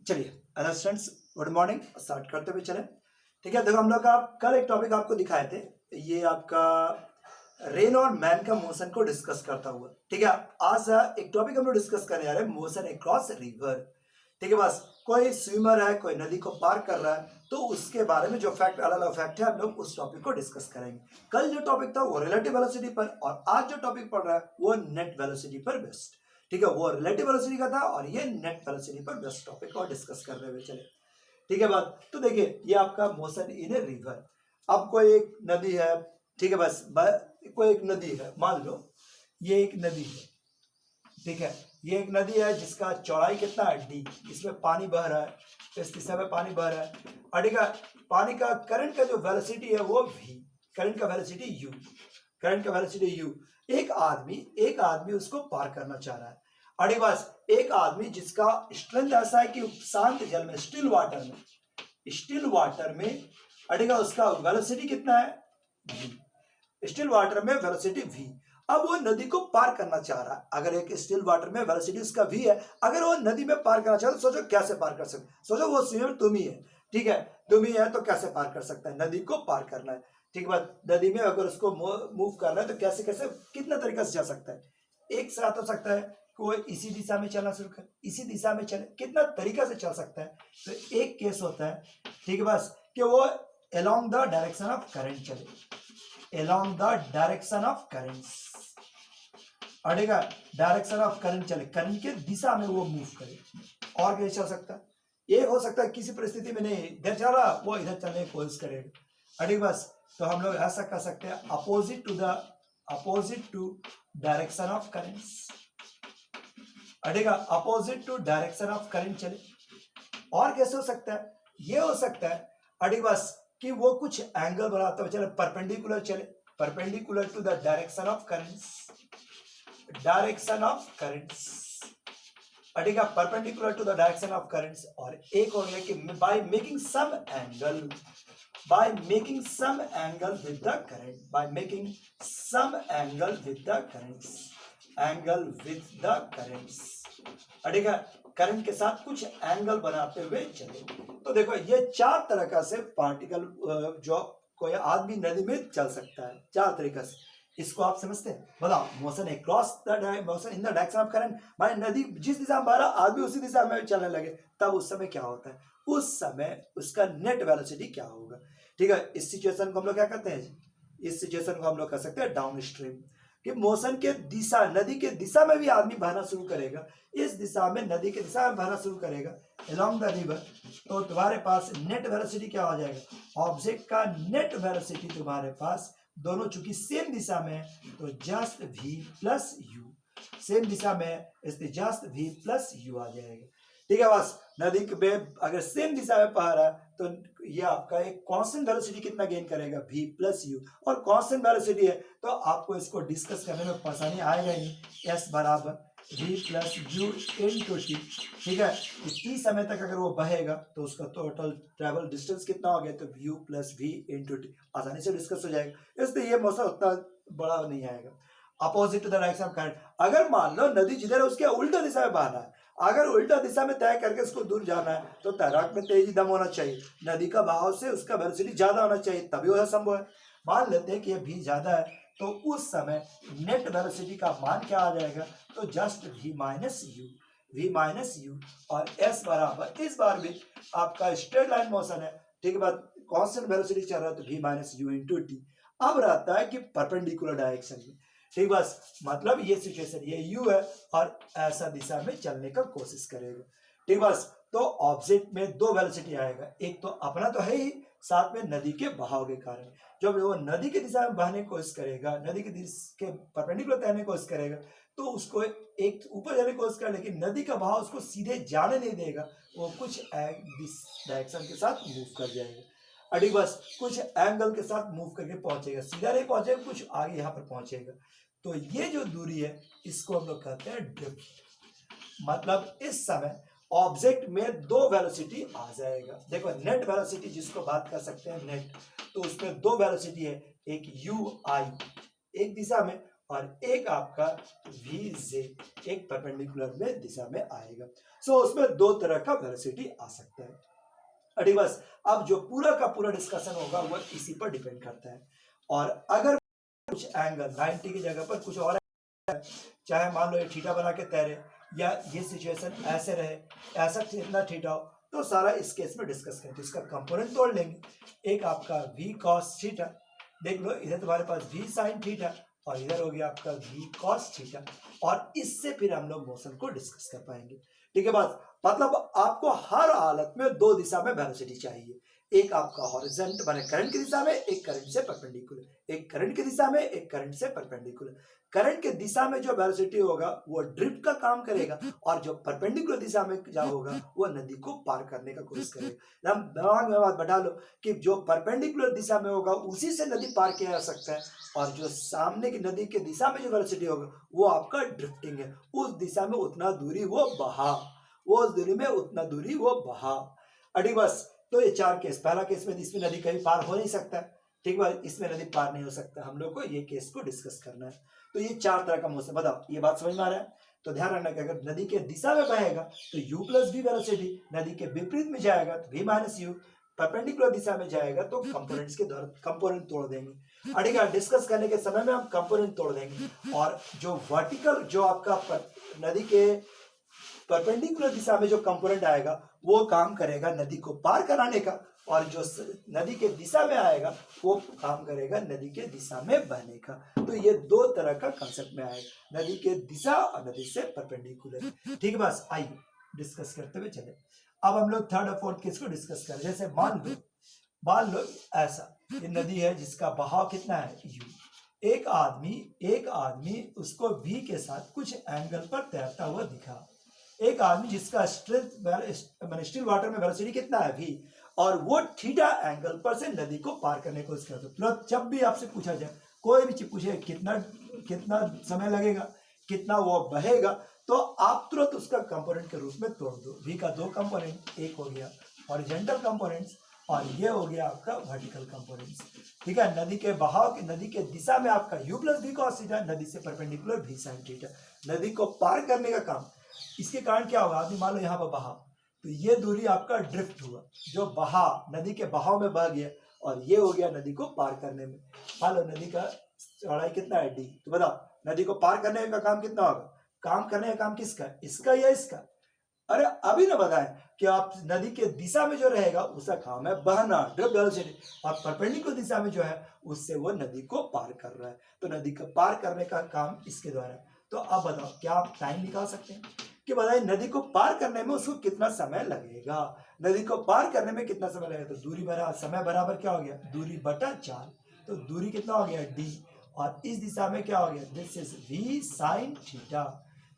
चलिए hello students, good morning. Start करते हुए चले। ठीक है, देखो हम लोग का कल एक टॉपिक आपको दिखाए थे, ये आपका रेन और मैन का मोशन को डिस्कस करता हुआ। ठीक है, आज एक टॉपिक हम लोग डिस्कस करने जा रहे हैं, मोशन अक्रॉस रिवर। ठीक है, बस कोई स्विमर है, कोई नदी को पार कर रहा है, तो उसके बारे में जो फैक्ट, अलग अलग फैक्ट है, हम लोग उस टॉपिक को डिस्कस करेंगे। कल जो टॉपिक था वो रिलेटिव वेलोसिटी पर, और आज जो टॉपिक पढ़ रहा है वो नेट वेलोसिटी पर बेस्ड। ठीक है, वो रिलेटिव वेलोसिटी का था और ये नेट वेलोसिटी पर बेस्ट टॉपिक को डिस्कस करते हुए चले। ठीक है बात, तो देखिए ये आपका मोशन इन ए रिवर। अब कोई एक नदी है, ठीक है, कोई एक नदी है, मान लो ये एक नदी है। ठीक है, ये एक नदी है जिसका चौड़ाई कितना है, डी। इसमें पानी बह रहा है, इस दिशा में पानी बह रहा है। और ठीक है, पानी का करंट का जो वेलोसिटी है वो v, करंट का वेलोसिटी u, करंट का वेलोसिटी u। एक आदमी उसको पार करना चाह रहा है। अरे बस एक आदमी जिसका स्ट्रेंथ ऐसा है कि शांत जल में, स्टिल वाटर में अड़ेगा, उसका वेलोसिटी कितना है, v। स्टिल वाटर में वेलोसिटी v। अब वो नदी को पार करना चाह रहा है। अगर एक स्टिल वाटर में वेलोसिटी उसका v है, अगर वो नदी में पार करना चाहता है तो सोचो कैसे पार कर सकते। सोचो वो स्विमर तुम ही है, ठीक है, तुम ही है, तो कैसे पार कर सकता है, नदी को पार करना है। ठीक है, नदी में अगर उसको मूव करना है तो कैसे कैसे कितना तरीका से जा सकता है। एक साथ हो सकता है कि वो इसी दिशा में चलना शुरू कर, इसी दिशा में चले, कितना तरीका से चल सकता है। तो एक केस होता है, ठीक है, बस कि वो along the direction of current चले, along the direction of currents, अड़ेगा डायरेक्शन ऑफ करंट चले, करंट के दिशा में वो मूव करे। और कैसे चल सकता है, ये हो सकता है किसी परिस्थिति में नहीं इधर चल रहा, वो इधर चलने की कोशिश करेगा। अड़े बस, तो हम लोग ऐसा कर सकते हैं, opposite to direction of currents, अड़ेगा opposite to direction of current चले। और कैसे हो सकता है, ये हो सकता है अड़े बस कि वो कुछ एंगल बनाता हुआ चले, परपेंडिकुलर चले, perpendicular to the direction of currents, direction of currents, अड़ेगा perpendicular to the direction of currents. और एक हो गया कि by making some angle, by making some angle with the current, by making some angle with the currents, angle with the currents, अड़ेगा current के साथ कुछ एंगल बनाते हुए चले। तो देखो ये चार तरह का से पार्टिकल जो कोई आदमी नदी में चल सकता है, चार तरीका से। इसको आप समझते हैं, बताओ। Motion across the motion in the direction of current, भाई नदी जिस दिशा में बह रहा, आदमी उसी दिशा में चलने लगे, तब उस समय क्या होता है, उस समय उसका नेट वेलोसिटी क्या होगा। ठीक है, इस सिचुएशन को हम लोग क्या कहते हैं, इस सिचुएशन को हम लोग कह सकते हैं डाउन स्ट्रीम। कि मोशन के दिशा, नदी के दिशा में भी आदमी बहना शुरू करेगा, इस दिशा में, नदी के दिशा में बहना शुरू करेगा along द रिवर, तो तुम्हारे पास नेट वेलोसिटी क्या हो जाएगा, ऑब्जेक्ट का नेट वेलोसिटी तुम्हारे पास, दोनों चूंकि सेम दिशा में है तो just v plus u, same दिशा में इसलिए जस्ट v प्लस यू आ जाएगा। ठीक है, बस नदी में अगर सेम दिशा में बह रहा है तो ये आपका एक कांस्टेंट वेलोसिटी कितना गेन करेगा, v प्लस यू। और कांस्टेंट वेलोसिटी है तो आपको इसको डिस्कस करने में परेशानी आएगा ही नहीं। s बराबर v plus you into T. ठीक है, टी समय तक अगर वो बहेगा तो उसका टोटल ट्रेवल डिस्टेंस कितना हो गया, तो u plus v into T, आसानी से डिस्कस हो जाएगा। इसलिए ये मोशन उतना बड़ा नहीं आएगा। Opposite to the direction of current, अगर मान लो नदी जिधर है उसके उल्टा दिशा में बहना है, अगर उल्टा दिशा में तय करके उसको दूर जाना है तो तैराक में तेजी दम होना चाहिए, नदी का बहाव से उसका वेलोसिटी ज्यादा होना चाहिए, तभी वह संभव है। मान लेते हैं कि ये v ज्यादा है, तो उस समय नेट वेलोसिटी का मान क्या आ जाएगा, तो जस्ट v माइनस यू। और s बराबर, इस बार भी आपका स्ट्रेट लाइन मोशन है, ठीक है, बात कांस्टेंट वेलोसिटी चल रहा है, तो v minus you into T. अब रहता है कि परपेंडिकुलर डायरेक्शन में, ठीक, बस मतलब ये सिचुएशन, ये u है और ऐसा दिशा में चलने का कोशिश करेगा। ठीक, बस तो ऑब्जेक्ट में दो वेलोसिटी आएगा, एक तो अपना तो है ही, साथ में नदी के बहाव के कारण। जब वो नदी की दिशा में बहने की कोशिश करेगा, नदी की दिशा के परपेंडिकुलर तैरने की कोशिश करेगा, तो उसको एक ऊपर जाने की कोशिश करेगा, लेकिन नदी का बहाव उसको सीधे जाने नहीं देगा, वो कुछ डायरेक्शन के साथ मूव कर जाएगा। अड़ी बस कुछ एंगल के साथ मूव करके पहुंचेगा, सीधा नहीं पहुंचेगा, कुछ आगे यहाँ पर पहुंचेगा। तो ये जो दूरी है इसको हम लोग कहते हैं ड्रिफ्ट। मतलब इस समय ऑब्जेक्ट में दो वेलोसिटी आ जाएगा। देखो नेट वेलोसिटी जिसको बात कर सकते हैं नेट, तो उसमें दो वेलोसिटी है, एक यू आई एक दिशा में और एक आपका वी जे एक परपेंडिकुलर में दिशा में आएगा। सो उसमें दो तरह का वेलोसिटी आ सकता है। अरे बस अब जो पूरा का पूरा डिस्कशन होगा वो इसी पर डिपेंड करता है। और अगर कुछ एंगल 90 की जगह पर कुछ और, चाहे मान लो ये थीटा बना के तैरे या ये सिचुएशन ऐसे रहे, ऐसा इतना थीटा हो, तो सारा इस केस में डिस्कस करें। तो इसका कंपोनेंट तोड़ लेंगे। एक आपका v cos थीटा, देख लो इधर तुम्हारे पास v sin थीटा और इधर हो गया आपका v cos थीटा, और इससे फिर हम लोग मोशन को डिस्कस कर पाएंगे। ठीक है बात, मतलब आपको हर हालत में दो दिशा में वेलोसिटी चाहिए, एक आपका हॉरिजॉन्टल माने करंट की दिशा में, एक करंट से परपेंडिकुलर, एक करंट की दिशा में, एक करंट से परपेंडिकुलर। करंट के दिशा में जो वेलोसिटी होगा वो ड्रिफ्ट का काम करेगा, और जो परपेंडिकुलर दिशा में जा होगा वो नदी को पार करने का कोशिश करेगा। हम दिमाग में बात बैठा लो कि जो परपेंडिकुलर दिशा में होगा उसी से नदी पार किया जा सकता है, और जो सामने की नदी के दिशा में जो वेलोसिटी होगा वो आपका ड्रिफ्टिंग है, उस दिशा में उतना दूरी वो बहा, वो उस दूरी में उतना दूरी वो बहा। अड़ी बस, तो ये चार केस, पहला केस में इसमें नदी कहीं पार हो नहीं सकता, ठीक है, इसमें नदी पार नहीं हो सकता, हम लोग को ये केस को डिस्कस करना है। तो ये चार तरह का मोशन, बताओ ये बात समझ में आ रहा है? तो ध्यान रखना कि अगर नदी के दिशा में बहेगा तो u प्लस v वेलोसिटी, नदी के विपरीत में जाएगा तो v माइनस यू, परपेंडिकुलर दिशा में जाएगा तो कंपोनेंट्स के द्वारा कंपोनेंट तोड़ देंगे। अड़ेगा डिस्कस करने के समय में हम कंपोनेंट तोड़ देंगे, और जो वर्टिकल जो आपका नदी के परपेंडिकुलर दिशा में जो कंपोनेंट आएगा वो काम करेगा नदी को पार कराने का, और जो नदी के दिशा में आएगा वो काम करेगा नदी के दिशा में बहने का। तो ये दो तरह का कंसेप्ट में आएगा, नदी के दिशा और नदी से परपेंडिकुलर। ठीक है, बस आइए डिस्कस करते हुए चले। अब हम लोग थर्ड और फोर्थ केस को डिस्कस करें। जैसे मान लो ऐसा ये नदी है जिसका बहाव कितना है u, एक आदमी उसको v के साथ कुछ एंगल पर तैरता हुआ दिखा, एक आदमी जिसका स्टिल वाटर में वेलोसिटी कितना है v, और वो थीटा एंगल पर से नदी को पार करने की कोशिश करते। तो जब भी आपसे पूछा जाए, कोई भी चीज पूछे कितना समय लगेगा, कितना वो बहेगा, तो आप तुरंत उसका कंपोनेंट के रूप में तोड़ दो। v का दो कंपोनेंट, एक हो गया हॉरिजॉन्टल कंपोनेंट्स और ये हो गया आपका वर्टिकल कंपोनेंट्स। ठीक है, नदी के बहाव नदी के दिशा में आपका u plus v cos theta, नदी से परपेंडिकुलर v sin थीटा, नदी को पार करने का काम। इसके कारण क्या होगा, आदमी मान लो यहाँ पर बहा तो ये दूरी आपका ड्रिफ्ट हुआ, जो बहा नदी के बहाव में बह गया, और ये हो गया नदी को पार करने में। मान लो नदी का चौड़ाई कितना है d, तो बताओ नदी को पार करने का काम कितना होगा, काम करने का काम किसका, इसका या इसका? अरे अभी ना बताएं कि आप नदी के दिशा में जो रहेगा उसका काम है बहना, ड्रिफ्ट वेलोसिटी, और परपेंडिकुलर दिशा में जो है उससे वो नदी को पार कर रहा है, तो नदी का पार करने का काम इसके द्वारा। तो अब बताओ क्या आप टाइम निकाल सकते हैं कि बताइए नदी को पार करने में उसको कितना समय लगेगा, नदी को पार करने में कितना समय लगेगा? तो दूरी बराबर समय बराबर क्या हो गया, दूरी बटा 4, तो दूरी कितना हो गया d, और इस दिशा में क्या हो गया, this is v sin theta.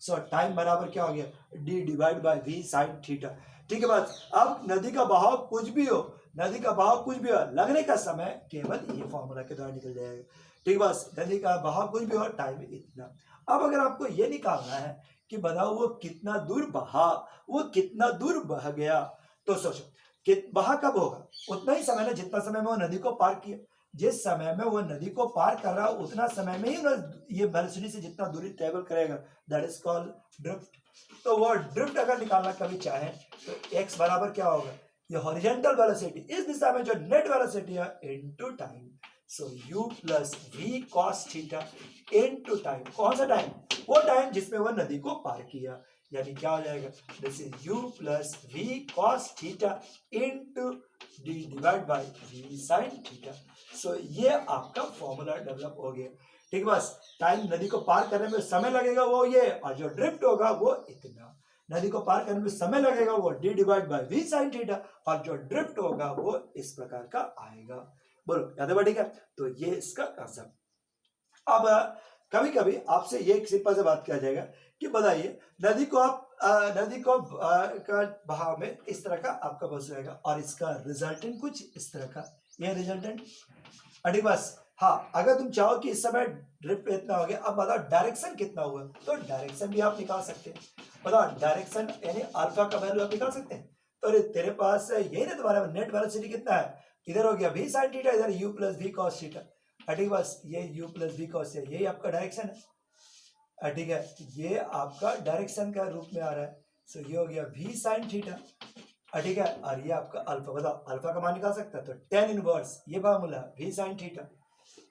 So time बराबर क्या हो गया, d divide by v sin theta. ठीक है बात, अब नदी का बहाव कुछ भी हो, नदी का बहाव कुछ भी हो, लगने का समय केवल ये फॉर्मूला के द्वारा निकल जाएगा। ठीक बस, नदी का बहाव कुछ भी हो, टाइम इतना। अब अगर आपको ये निकालना है कि बताओ वो कितना दूर बहा, वो कितना दूर बह गया, तो सोचो कि बहा कब होगा, उतना ही समय ना जितना समय में वो नदी को पार किया। जिस समय में वो नदी को पार कर रहा है उतना समय में ही ये वेलोसिटी से जितना दूरी ट्रेवल करेगा दैट इज कॉल्ड ड्रिफ्ट। तो वो ड्रिफ्ट अगर निकालना कभी चाहे तो x बराबर क्या होगा, ये हॉरिजॉन्टल वेलोसिटी, इस दिशा में जो नेट वेलोसिटी है इनटू टाइम। सो u plus v cos theta into time, कौन सा टाइम, वो टाइम जिसमें वो नदी को पार किया, यानी क्या हो जाएगा, this is u plus v cos theta into d divide by v sin theta. So ये आपका फॉर्मूला डेवलप हो गया। ठीक है, बस टाइम नदी को पार करने में समय लगेगा वो ये, और जो ड्रिफ्ट होगा वो इतना, नदी को पार करने में समय लगेगा वो d divide by v sin theta, और जो ड्रिफ्ट होगा वो इस प्रकार का आएगा। बोलो याद है? ठीक है, तो ये इसका कंसेप्ट। अब कभी कभी आपसे ये एक सिंपल से बात किया जाएगा कि बताइए नदी को आप का बहाव में इस तरह का आपका बस रहेगा, और इसका रिजल्टेंट कुछ इस तरह का, ये रिजल्टेंट। अरे बस हाँ, अगर तुम चाहो कि इस समय ड्रिफ्ट इतना हो गया, अब बताओ डायरेक्शन कितना हुआ, तो डायरेक्शन भी आप निकाल सकते हैं। बताओ डायरेक्शन यानी अल्फा का वैल्यू आप निकाल सकते हैं। तो अरे तेरे पास यही ना तुम्हारा नेट वेलोसिटी कितना है, इधर हो गया v sin थीटा, इधर u plus v cos theta, ठीक बस ये u plus v cos theta यही आपका डायरेक्शन है, ठीक है, ये आपका डायरेक्शन का रूप में आ रहा है। सो ये हो गया v साइन थीटा, ठीक है, और ये आपका अल्फा, बताओ अल्फा का मान निकाल सकता है तो tan इनवर्स ये formula v sine theta.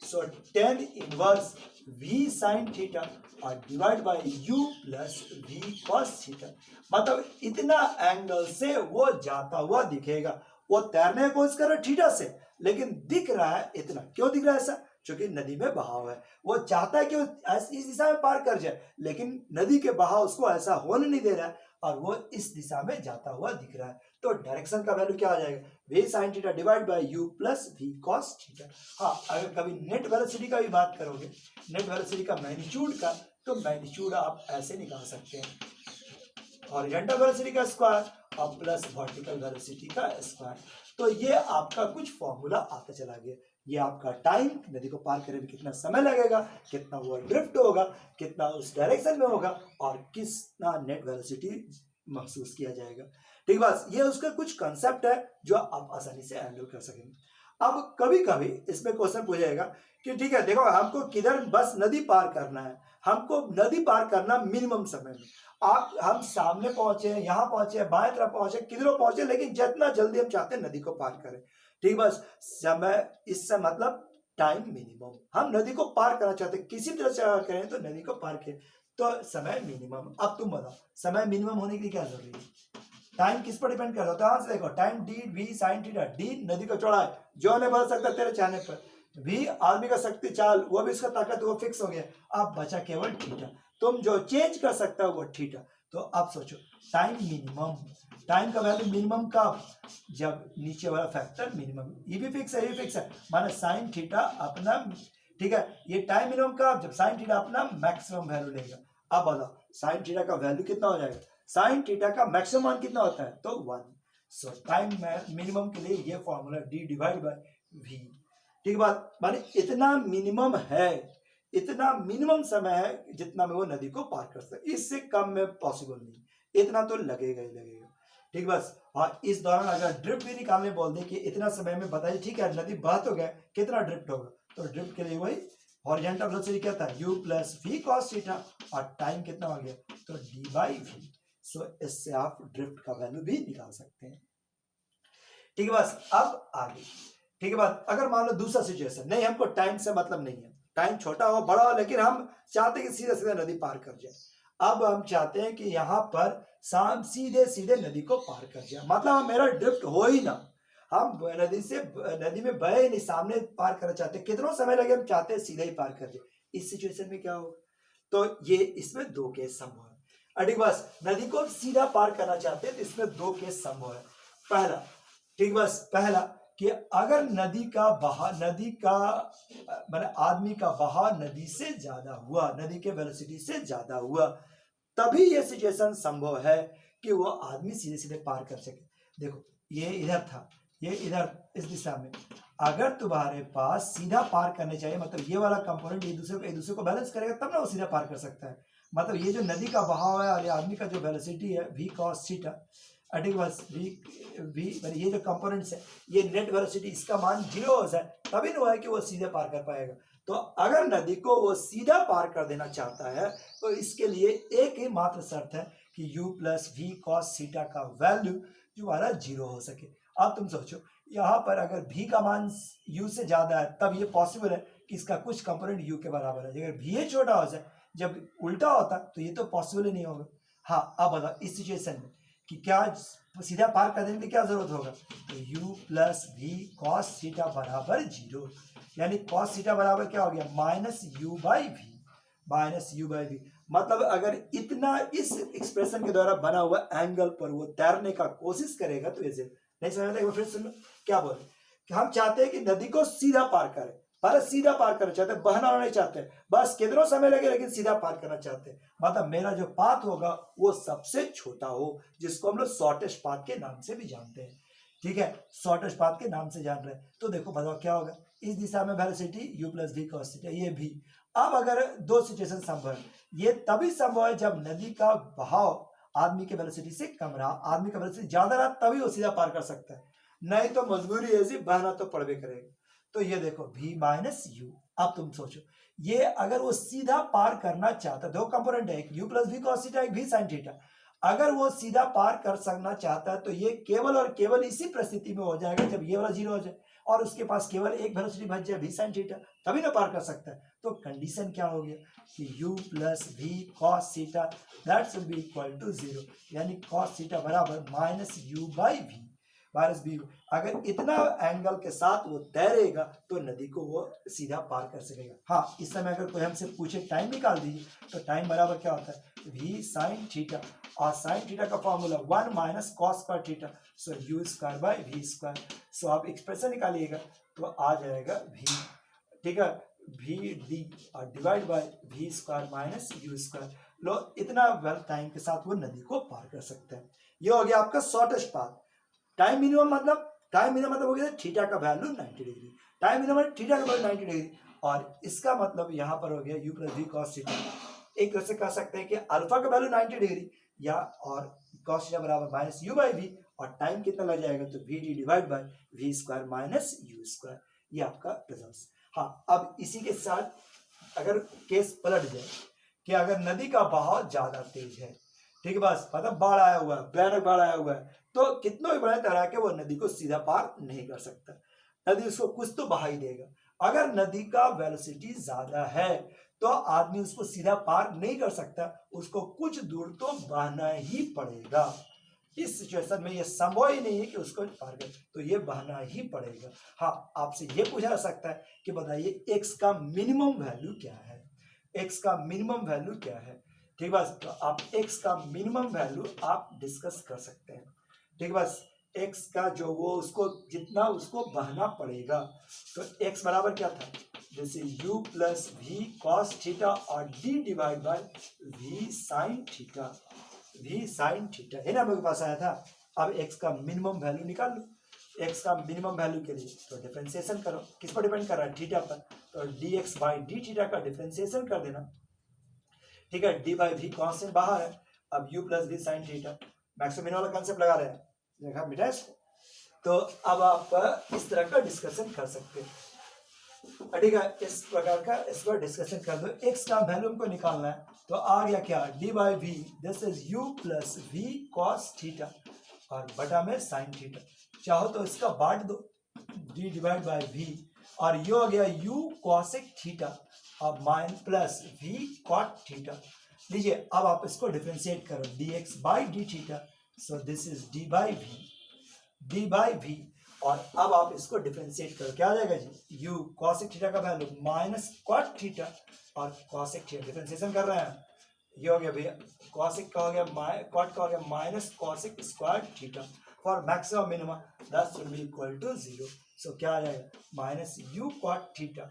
So tan inverse v sine theta और divide by u plus v cos theta, मतलब इतना एंगल से वो जाता हुआ दिखेगा। वो तैरने की कोशिश कर रहा है थीटा से, लेकिन दिख रहा है इतना। क्यों दिख रहा है ऐसा? क्योंकि नदी में बहाव है। वो चाहता है कि वो इस दिशा में पार कर जाए, लेकिन नदी के बहाव उसको ऐसा होने नहीं दे रहा है और वो इस दिशा में जाता हुआ दिख रहा है। तो डायरेक्शन का वैल्यू क्या आ जाएगा? v sin theta divide by u plus v cos theta. हाँ, अगर कभी नेट वेलोसिटी का भी बात करोगे, नेट वेलोसिटी का मैग्नीट्यूड का, तो मैग्नीट्यूड आप ऐसे निकाल सकते हैं, हॉरिजॉन्टल वेलोसिटी का स्क्वायर और प्लस वर्टिकल वेलोसिटी का स्क्वायर। तो ये आपका कुछ फॉर्मूला आता चला गया। ये आपका टाइम, नदी को पार करने में कितना समय लगेगा, कितना वो ड्रिफ्ट होगा, कितना उस डायरेक्शन में होगा और कितना नेट वेलोसिटी महसूस किया जाएगा। ठीक, बस ये उसका कुछ कंसेप्ट है जो आप आसानी से हैंडल कर सकेंगे। अब कभी कभी इसमें क्वेश्चन पूछेगा कि ठीक है देखो हमको किधर बस नदी पार करना है, हमको नदी पार करना मिनिमम समय में। हम सामने पहुंचे, यहाँ पहुंचे, बाएं तरफ पहुंचे, किधरों पहुंचे, लेकिन जितना जल्दी हम चाहते हैं नदी को पार करें। ठीक, बस समय, इससे मतलब टाइम मिनिमम। हम नदी को पार करना चाहते हैं, किसी तरह से अगर करें तो नदी को पार करें तो समय मिनिमम। अब तुम बताओ समय मिनिमम होने के लिए क्या जरूरी है? टाइम किस पर डिपेंड करता है? ध्यान से देखो, time D V sine theta. D नदी का चौड़ाई जो नहीं बदल सकता तेरे चाहने पर, वी आदमी का शक्ति चाल, वो भी उसका ताकत, वो फिक्स हो गया। अब बचा केवल थीटा, तुम जो चेंज कर सकता हो वो थीटा। तो अब सोचो टाइम मिनिमम, टाइम का वैल्यू मिनिमम कब? जब नीचे वाला फैक्टर मिनिमम, ये भी फिक्स है, ये भी फिक्स है, माना साइन थीटा अपना, ठीक है, ये टाइम मिनिमम कब? जब साइन थीटा अपना मैक्सिमम वैल्यू लेगा। अब बताओ साइन थीटा का वैल्यू कितना हो जाएगा? साइन थीटा का मैक्सिमम मान कितना होता है? तो 1। सो टाइम मिनिमम के लिए ये formula D divide by V. ठीक बात, माने इतना मिनिमम है, इतना मिनिमम समय है जितना में वो नदी को पार कर सकते, इससे कम में पॉसिबल नहीं, इतना तो लगेगा ही लगेगा। ठीक, बस। और इस दौरान अगर ड्रिफ्ट भी निकालने बोल दे कि इतना समय में बताइए, ठीक है नदी बह तो गया, कितना ड्रिफ्ट होगा? तो ड्रिफ्ट के लिए वही हॉरिजॉन्टल वेलोसिटी क्या था? u plus v cos theta और टाइम कितना हो गया? तो d बाई v। सो इससे आप ड्रिफ्ट का वैल्यू भी निकाल सकते हैं। ठीक है, बस। अब आगे, ठीक है बात, अगर मान लो दूसरा सिचुएशन, नहीं हमको टाइम से मतलब नहीं है, टाइम छोटा हो बड़ा हो, लेकिन हम चाहते हैं कि सीधा सीधा नदी पार कर जाए। अब हम चाहते हैं कि यहाँ पर सीधे सीधे नदी को पार कर जाए, मतलब मेरा ड्रिफ्ट हो ही ना, हम नदी में बहे ही नहीं, सामने पार करना चाहते हैं, कितना समय लगे हम चाहते हैं सीधा ही पार कर जाए। इस सिचुएशन में क्या होगा? तो ये इसमें दो केस संभव है। ठीक, बस नदी को सीधा पार करना चाहते हैं तो इसमें दो केस संभव है। पहला, ठीक, बस पहला कि अगर नदी का बहाव, नदी का मतलब आदमी का बहाव नदी से ज्यादा हुआ, नदी के वेलोसिटी से ज्यादा हुआ, तभी यह सिचुएशन संभव है कि वो आदमी सीधे सीधे पार कर सके। देखो ये इधर था, ये इधर इस दिशा में, अगर तुम्हारे पास सीधा पार करने चाहिए, मतलब ये वाला कंपोनेंट एक दूसरे को बैलेंस करेगा तब ना वो सीधा पार कर सकता है। मतलब ये जो नदी का बहाव है और ये आदमी का जो वेलोसिटी है v cos थीटा, ठीक, बस ये जो कंपोनेंट्स है, ये नेट वेलोसिटी, इसका मान 0 हो जाए तभी ना है कि वो सीधे पार कर पाएगा। तो अगर नदी को वो सीधा पार कर देना चाहता है तो इसके लिए एक ही मात्र शर्त है कि u plus v cos theta का वैल्यू जो हमारा 0 हो सके। अब तुम सोचो यहाँ पर अगर v का मान u से ज्यादा है तब ये पॉसिबल है कि इसका कुछ कंपोनेंट u के बराबर है। अगर v छोटा हो जाए, जब उल्टा होता तो ये तो पॉसिबल ही नहीं होगा। हाँ, अब बताओ इस सिचुएशन में कि क्या सीधा पार कर देने की क्या जरूरत होगा? तो u plus v cos theta बराबर 0, यानी cos थीटा बराबर क्या हो गया? Minus u by we, minus u by V. मतलब अगर इतना इस एक्सप्रेशन के द्वारा बना हुआ एंगल पर वो तैरने का कोशिश करेगा तो ऐसे नहीं समझ में। फिर सुनो क्या बोले कि हम चाहते हैं कि नदी को सीधा पार करें, पर सीधा पार करना चाहते हैं, बहना नहीं चाहते, बस कितना समय लगे लेकिन सीधा पार करना चाहते हैं। मतलब मेरा जो पाथ होगा वो सबसे छोटा हो, जिसको हम लोग शॉर्टेस्ट पाथ के नाम से भी जानते हैं। ठीक है, शॉर्टेस्ट पाथ के नाम से जान रहे हैं। तो देखो बताओ क्या होगा? इस दिशा में velocity u plus v cos theta, ये भी। अब अगर दो सिचुएशन संभव है, ये तभी संभव है जब नदी का बहाव आदमी के वेलोसिटी से कम रहा, आदमी का वेलोसिटी ज्यादा रहा, तभी वो सीधा पार कर सकता है, नहीं तो मजबूरी ऐसी बहना तो पड़वे करेगा। तो ये देखो v माइनस यू, अब तुम सोचो, ये अगर वो सीधा पार करना चाहता, दो कंपोनेंट है, एक u plus v cos theta, एक v साइन थीटा, अगर वो सीधा पार कर सकना चाहता है तो ये केवल और केवल इसी परिस्थिति में हो जाएगा जब ये वाला जीरो हो जाए और उसके पास केवल एक वेलोसिटी बच जाए v साइन थीटा, तभी ना पार कर सकता है। तो कंडीशन क्या हो गया कि u plus v cos theta that's will be equal to 0, यानी कॉस थीटा बराबर minus u by we minus b. अगर इतना एंगल के साथ वो तैरेगा तो नदी को वो सीधा पार कर सकेगा। हाँ, इस समय अगर कोई हमसे पूछे टाइम निकाल दीजिए तो टाइम बराबर क्या होता है v साइन थीटा, और साइन थीटा का formula 1 minus cos square theta, so u square by v square. So आप एक्सप्रेशन निकालिएगा तो आ जाएगा v, ठीक है, v डी और divide by v square minus u square. लो, इतना वेल टाइम के साथ वो नदी को पार कर सकते हैं। ये हो गया आपका शॉर्टेस्ट पाथ। टाइम मिनिमम मतलब हो गया थीटा का value 90 degree, time minimum theta का वैल्यू 90 डिग्री, और इसका मतलब यहाँ पर हो गया u plus v cos theta. एक तरह से कह सकते हैं कि अल्फा का वैल्यू 90 डिग्री या और कॉस थीटा बराबर माइनस यू बाई वी, और टाइम कितना लग जाएगा तो v d divide by v square minus u square. ये आपका रिजल्ट। हाँ, अब इसी के साथ अगर केस पलट जाए कि अगर नदी का बहाव ज्यादा तेज है, ठीक है, बस मतलब बाढ़ आया हुआ है, भयानक बाढ़ आया हुआ है, तो कितना भी बड़ा तरह के वो नदी को सीधा पार नहीं कर सकता, नदी उसको कुछ तो बहा ही देगा। अगर नदी का वेलोसिटी ज्यादा है तो आदमी उसको सीधा पार नहीं कर सकता, उसको कुछ दूर तो बहना ही पड़ेगा। इस सिचुएशन में ये संभव ही नहीं है कि उसको पार कर, तो ये बहना ही पड़ेगा। हाँ, आपसे ये पूछा जा सकता है कि बताइए x का मिनिमम वैल्यू क्या है, x का मिनिमम वैल्यू क्या है, ठीक बस, तो आप x का मिनिमम वैल्यू आप डिस्कस कर सकते हैं, ठीक बस। x का जो वो उसको जितना उसको बहना पड़ेगा, तो x बराबर क्या था, जैसे u plus v cos theta और d divide by v sine theta, v sine theta है ना, मेरे पास आया था। अब x का मिनिमम वैल्यू निकाल लो। x का मिनिमम वैल्यू के लिए तो डिफरेंशिएशन करो, किस पर डिपेंड कर रहा है, थीटा पर, तो dx बाई डी थीटा का डिफरेंशिएशन कर देना, ठीक है, डी बाई वी कॉन्स्टेंट बाहर है, अब u plus v sine theta, maximum वाला कंसेप्ट लगा रहे हैं, देखा बेटा इसको। तो अब आप इस तरह का डिस्कशन कर सकते हैं, ठीक है, इस प्रकार का इस पर डिस्कशन कर दो। x का वैल्यू हमको निकालना है, तो आ गया क्या, d by v, this is u plus v cos theta और बटा में साइन थीटा, चाहो तो इसका बांट दो, d डिवाइड बाई वी, और ये हो गया u कॉसेक थीटा और माइन प्लस v कॉट थीटा। लीजिए, अब आप इसको डिफरेंशिएट करो, dx by d theta, so this is d by v, और अब आप इसको डिफरेंशिएट करो, क्या आ जाएगा जी, u कॉसेक थीटा का वैल्यू माइनस कॉट थीटा और कॉसेक थीटा, डिफरेंशिएशन कर रहे हैं, ये हो गया भैया, कॉसेक का हो गया कॉट का हो गया minus cosec square theta, for maximum minimum that will be equal to 0। So क्या आ जाएगा, minus u cot theta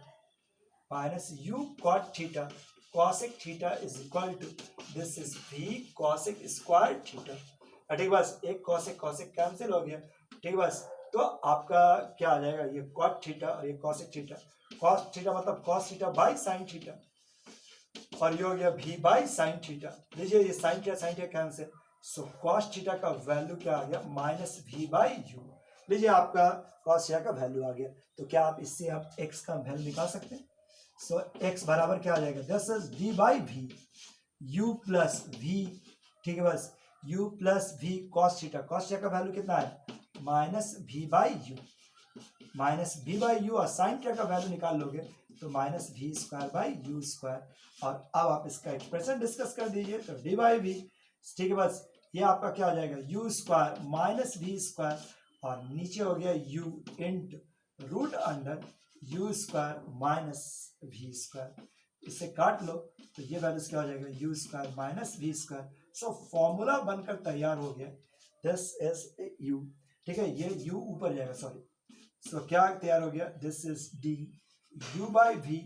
minus u cot theta cosec theta is equal to this is v cosec square theta, ठीक बस, एक cosec cosec cancel हो गया, ठीक बस, तो आपका क्या आ जाएगा, ये कॉट थीटा और ये कॉसेक थीटा, कॉस थीटा मतलब cos theta by sine theta, और ये हो गया v बाई साइन थीटा। लीजिए, ये sine theta cancel, so cos theta का वैल्यू क्या आ गया, माइनस v बाई यू। लीजिए, आपका कॉस थीटा का वैल्यू आ गया, तो क्या आप इससे आप x का वैल्यू निकाल सकते हैं, सो x बराबर क्या आ जाएगा, this is v by v, u plus v, ठीक है बस, u plus v cos theta का वैल्यू कितना है, माइनस v बाई यू, और साइन थीटा का वैल्यू निकाल लोगे तो minus v square by u square, और अब आप इसका एक्सप्रेशन डिस्कस कर दीजिए, तो डी बाई वी, ठीक है बस, ये आपका क्या हो जाएगा, u square minus v square, और नीचे हो गया u into root under u square minus v square, इससे काट लो तो ये वैल्यूज क्या हो जाएगा, u square minus v square. So formula बनकर तैयार हो गया, दिस इज यू, ठीक है, ये यू ऊपर जाएगा, सॉरी, सो क्या तैयार हो गया, this is d u by v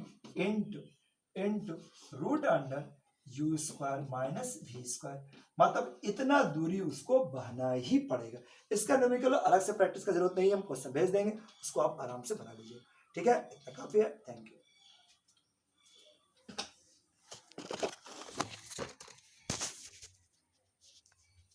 into root under u square minus v square, मतलब इतना दूरी उसको बहना ही पड़ेगा। इसका न्यूमेरिकल अलग से प्रैक्टिस का जरूरत नहीं है, हम क्वेश्चन भेज देंगे, उसको आप आराम से बना लीजिए, ठीक है, इतना काफी है, थैंक यू।